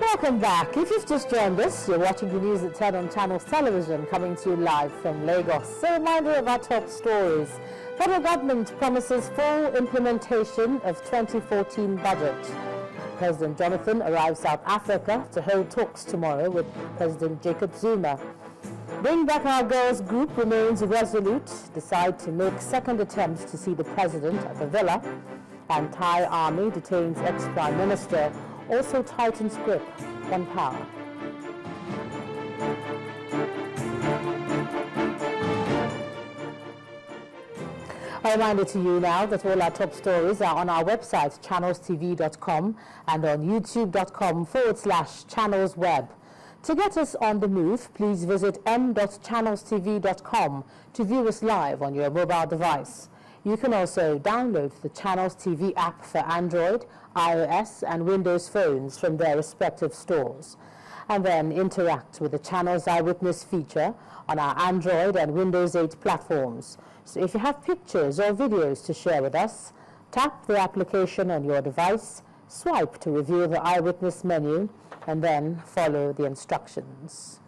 Welcome back. If you've just joined us, you're watching the news at 10 on Channels Television, coming to you live from Lagos. A reminder of our top stories. Federal government promises full implementation of 2014 budget. President Jonathan arrives South Africa to hold talks tomorrow with President Jacob Zuma. Bring Back Our Girls group remains resolute, decide to make second attempts to see the president at the villa. And Thai army detains ex-prime minister, also tightens grip on power. A reminder to you now that all our top stories are on our website, channelstv.com, and on youtube.com/channelsweb. To get us on the move, please visit m.channelstv.com to view us live on your mobile device. You can also download the Channels TV app for Android, iOS, and Windows phones from their respective stores, and then interact with the Channels Eyewitness feature on our Android and Windows 8 platforms. So if you have pictures or videos to share with us, tap the application on your device, swipe to reveal the Eyewitness menu, and then follow the instructions.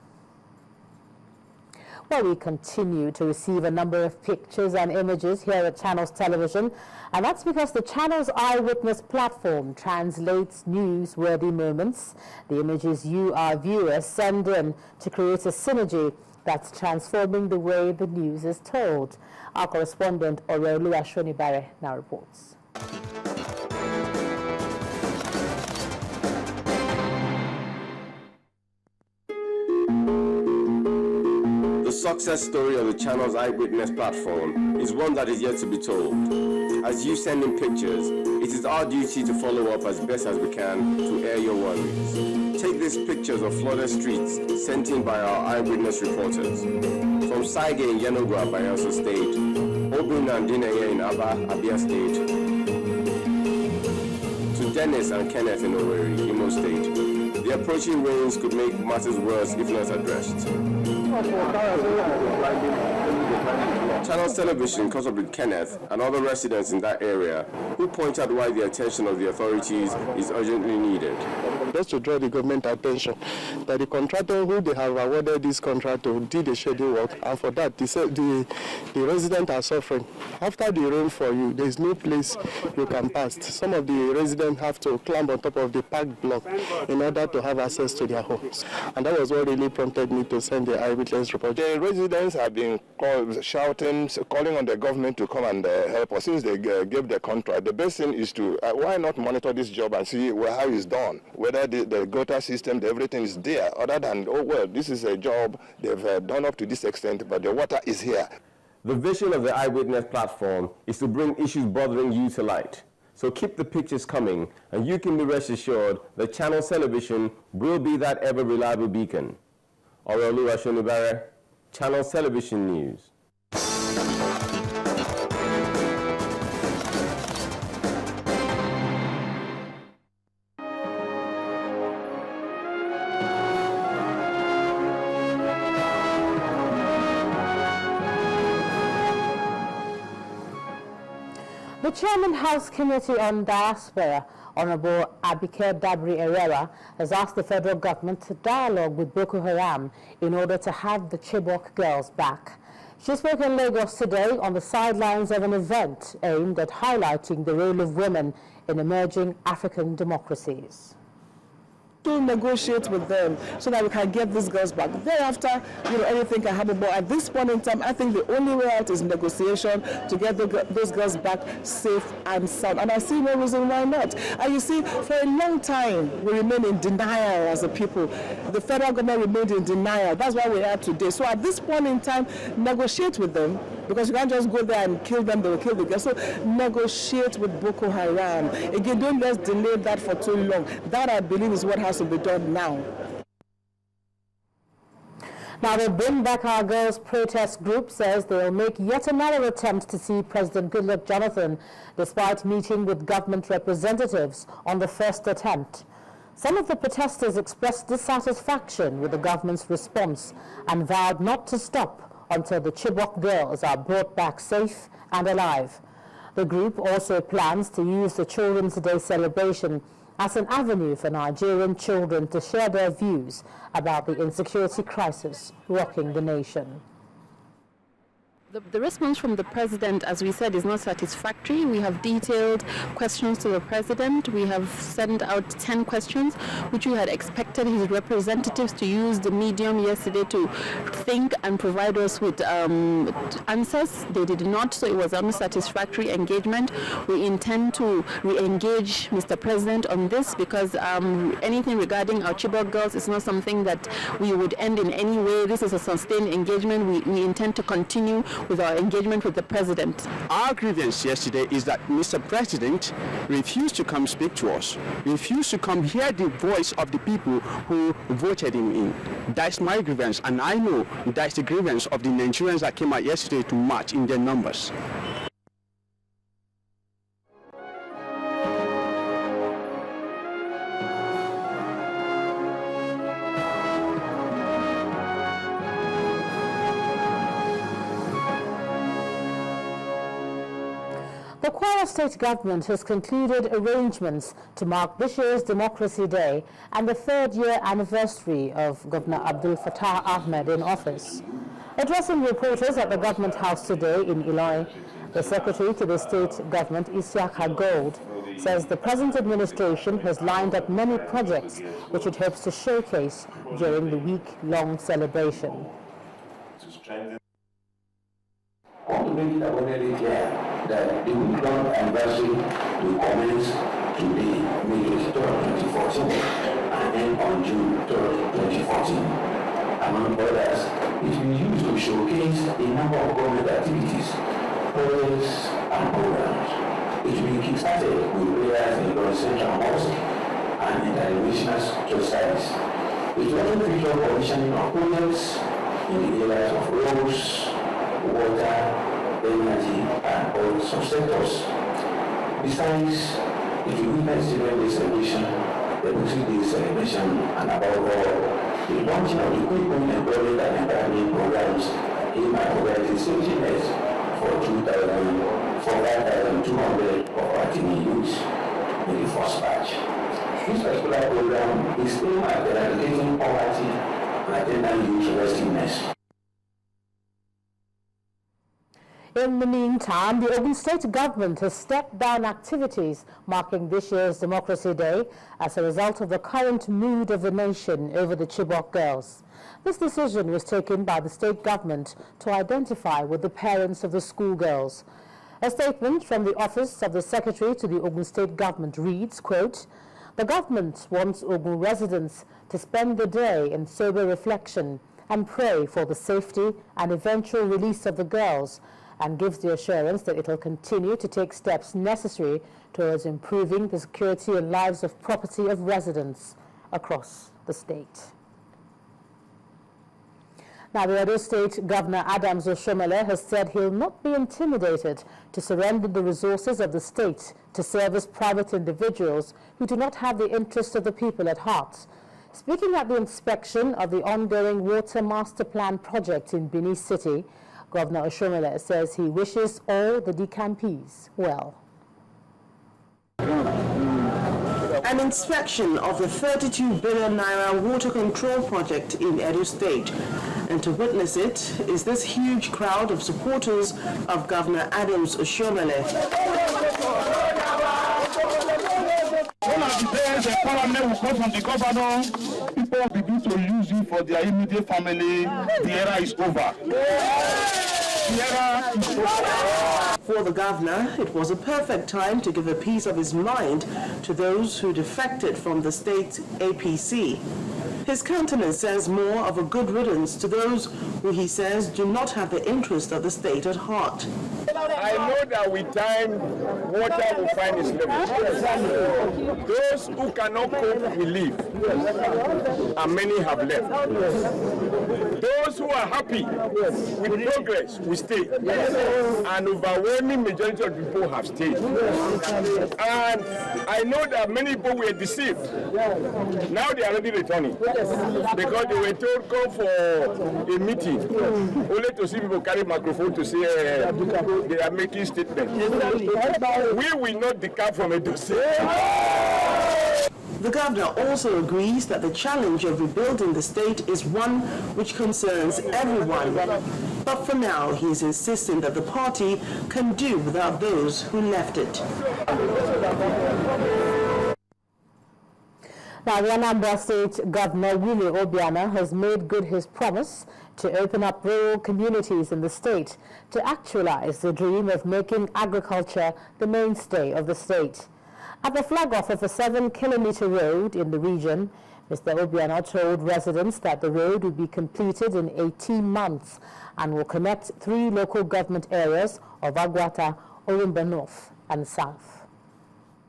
Well, we continue to receive a number of pictures and images here at Channels Television, and that's because the Channels Eyewitness platform translates newsworthy moments, the images you, our viewers, send in to create a synergy that's transforming the way the news is told. Our correspondent, Orelu Ashonibare, now reports. The success story of the Channels Eyewitness platform is one that is yet to be told. As you send in pictures, it is our duty to follow up as best as we can to air your worries. Take these pictures of flooded streets sent in by our eyewitness reporters. From Saige in Yenogwa, Bayelsa State, Obin and Dineye in Aba, Abia State, to Dennis and Kenneth in Owerri, Imo State. The approaching rains could make matters worse if not addressed. Channels Television caught up with Kenneth and other residents in that area who point out why the attention of the authorities is urgently needed. Just to draw the government attention that the contractor who they have awarded this contract to did the schedule work, and for that the residents are suffering. After the rain for you, there is no place you can pass. Some of the residents have to climb on top of the park block in order to have access to their homes. And that was what really prompted me to send the eyewitness report. The residents have been shouting, calling on the government to come and help us since they gave the contract. The best thing is to, why not monitor this job and see how it's done, whether the gutter system, everything is there, other than, oh, well, this is a job they've done up to this extent, but the water is here. The vision of the Eyewitness platform is to bring issues bothering you to light. So keep the pictures coming, and you can be rest assured that Channels Television will be that ever-reliable beacon. Orelu Ashonibare, Channels Television News. The Chairman House Committee on Diaspora, Honorable Abike Dabri Herrera, has asked the federal government to dialogue with Boko Haram in order to have the Chibok girls back. She spoke in Lagos today on the sidelines of an event aimed at highlighting the role of women in emerging African democracies. To negotiate with them so that we can get these girls back. Thereafter, anything can happen. But at this point in time, I think the only way out is negotiation to get those girls back safe and sound. And I see no reason why not. And you see, for a long time, we remain in denial as a people. The federal government remained in denial. That's why we are today. So at this point in time, negotiate with them, because you can't just go there and kill them. They will kill the girls. So negotiate with Boko Haram. Again, don't let's delay that for too long. That, I believe, is what has to be done now. Now, the Bring Back Our Girls protest group says they will make yet another attempt to see President Goodluck Jonathan, despite meeting with government representatives on the first attempt. Some of the protesters expressed dissatisfaction with the government's response and vowed not to stop until the Chibok girls are brought back safe and alive. The group also plans to use the Children's Day celebration as an avenue for Nigerian children to share their views about the insecurity crisis rocking the nation. The response from the president, as we said, is not satisfactory. We have detailed questions to the president. We have sent out 10 questions, which we had expected his representatives to use the medium yesterday to think and provide us with answers. They did not, so it was an unsatisfactory engagement. We intend to re-engage Mr. President on this because anything regarding our Chibok girls is not something that we would end in any way. This is a sustained engagement. We intend to continue with our engagement with the president. Our grievance yesterday is that Mr. President refused to come speak to us, refused to come hear the voice of the people who voted him in. That's my grievance, and I know that's the grievance of the Nigerians that came out yesterday to march in their numbers. The Kwara State government has concluded arrangements to mark this year's Democracy Day and the third-year anniversary of Governor Abdul Fattah Ahmed in office. Addressing reporters at the Government House today in Ilorin, the Secretary to the State Government, Isiaka Gold, says the present administration has lined up many projects which it hopes to showcase during the week-long celebration. I want to make it abundantly clear that the week-long anniversary will commence today, May 23rd, 2014, and end on June 3rd, 2014. Among others, it will be used to showcase a number of government activities, projects, and programs. It will be kickstarted with prayers in the Central Mosque and interdenominational church service. It will also feature commissioning of projects in the areas of roads, water, energy, and all subsectors. Besides, it will witness during the celebration, the Democracy Day celebration, and above all, the launching of the equipment employment and environment programs aimed at providing safety nets for 5,200 of our team youths in the first batch. This particular program is aimed at eradicating poverty and attendant youth restlessness. In the meantime, the Ogun State government has stepped down activities marking this year's Democracy Day as a result of the current mood of the nation over the Chibok girls. This decision was taken by the state government to identify with the parents of the schoolgirls. A statement from the Office of the Secretary to the Ogun State government reads, quote, "The government wants Ogun residents to spend the day in sober reflection and pray for the safety and eventual release of the girls, and gives the assurance that it will continue to take steps necessary towards improving the security and lives of property of residents across the state." Now, the Edo State Governor Adams Oshomole has said he'll not be intimidated to surrender the resources of the state to service private individuals who do not have the interests of the people at heart. Speaking at the inspection of the ongoing Water Master Plan project in Benin City, Governor Oshomole says he wishes all the decampees well. An inspection of the 32 billion naira water control project in Edo State. And to witness it is this huge crowd of supporters of Governor Adams Oshomole. One of the days the parliament will come from the governor, people begin to use it for their immediate family. The era is over. The era is over. For the governor, it was a perfect time to give a piece of his mind to those who defected from the state APC. His countenance says more of a good riddance to those who he says do not have the interest of the state at heart. I know that with time, water will find its level. Those who cannot cope will leave, and many have left. Those who are happy with progress will stay, and overwhelming majority of people have stayed. And I know that many people were deceived. Now they are already returning because they were told go for a meeting, only to see people carry microphone to say they are making statements. We will not decamp from a dossier. The governor also agrees that the challenge of rebuilding the state is one which concerns everyone. But for now, he is insisting that the party can do without those who left it. Now, the Anambra State Governor Willie Obiano has made good his promise to open up rural communities in the state to actualize the dream of making agriculture the mainstay of the state. At the flag-off of a 7-kilometer road in the region, Mr. Obiano told residents that the road will be completed in 18 months and will connect 3 local government areas of Agwata, Orumba North and South.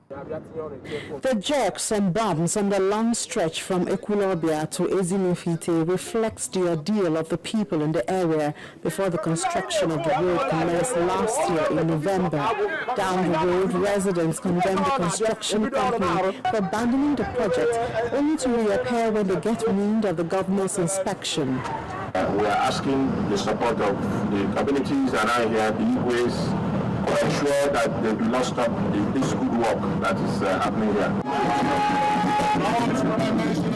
The jerks and bumps on the long stretch from Ekwulobia to Ezinufite reflects the ordeal of the people in the area before the construction of the road commenced last year in November. Down the road, residents condemned the construction company for abandoning the project, only to reappear when they get wind of the governor's inspection. We are asking the support of the communities around here, the Igwes, to ensure that they do not stop this good work that is happening here.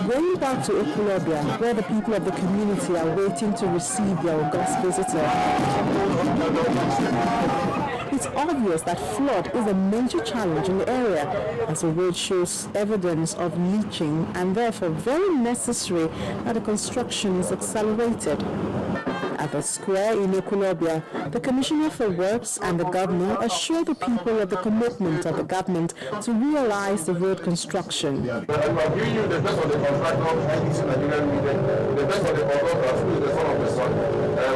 Going back to Ekwulobia, where the people of the community are waiting to receive their august visitor, it's obvious that flood is a major challenge in the area, as the road shows evidence of leaching and therefore very necessary that the construction is accelerated. At the square in Ekwulobia, the Commissioner for Works and the Governor assure the people of the commitment of the government to realize the road construction. I'm giving you the best of the contractor, the best of the contractor, who is the son of the son.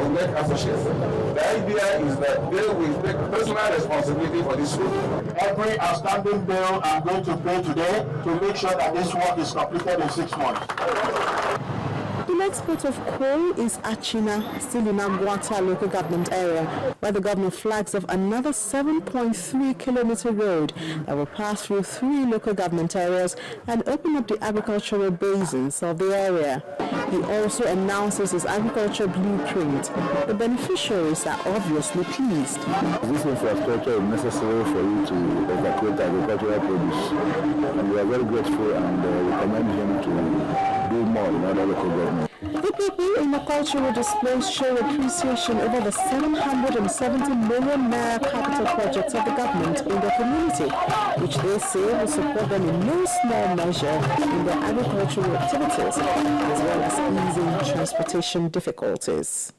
We make associates. The idea is that they will take personal responsibility for this road. Every outstanding bill I'm going to pay today to make sure that this work is completed in 6 months. The next port of call is Achina, still in Agwata local government area, where the governor flags off another 7.3-kilometer road that will pass through 3 local government areas and open up the agricultural basins of the area. He also announces his agriculture blueprint. The beneficiaries are obviously pleased. This infrastructure is necessary for you to evacuate agricultural produce. And we are very grateful and recommend him to do more in other local government. The people in the cultural displays show appreciation over the 770 million naira capital projects of the government in their community, which they say will support them in no small measure in their agricultural activities, as well as easing transportation difficulties.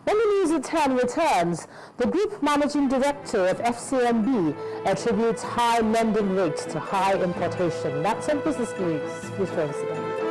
When the News at 10 returns, the Group Managing Director of FCMB attributes high lending rates to high importation. That's on Business News. Please join us again.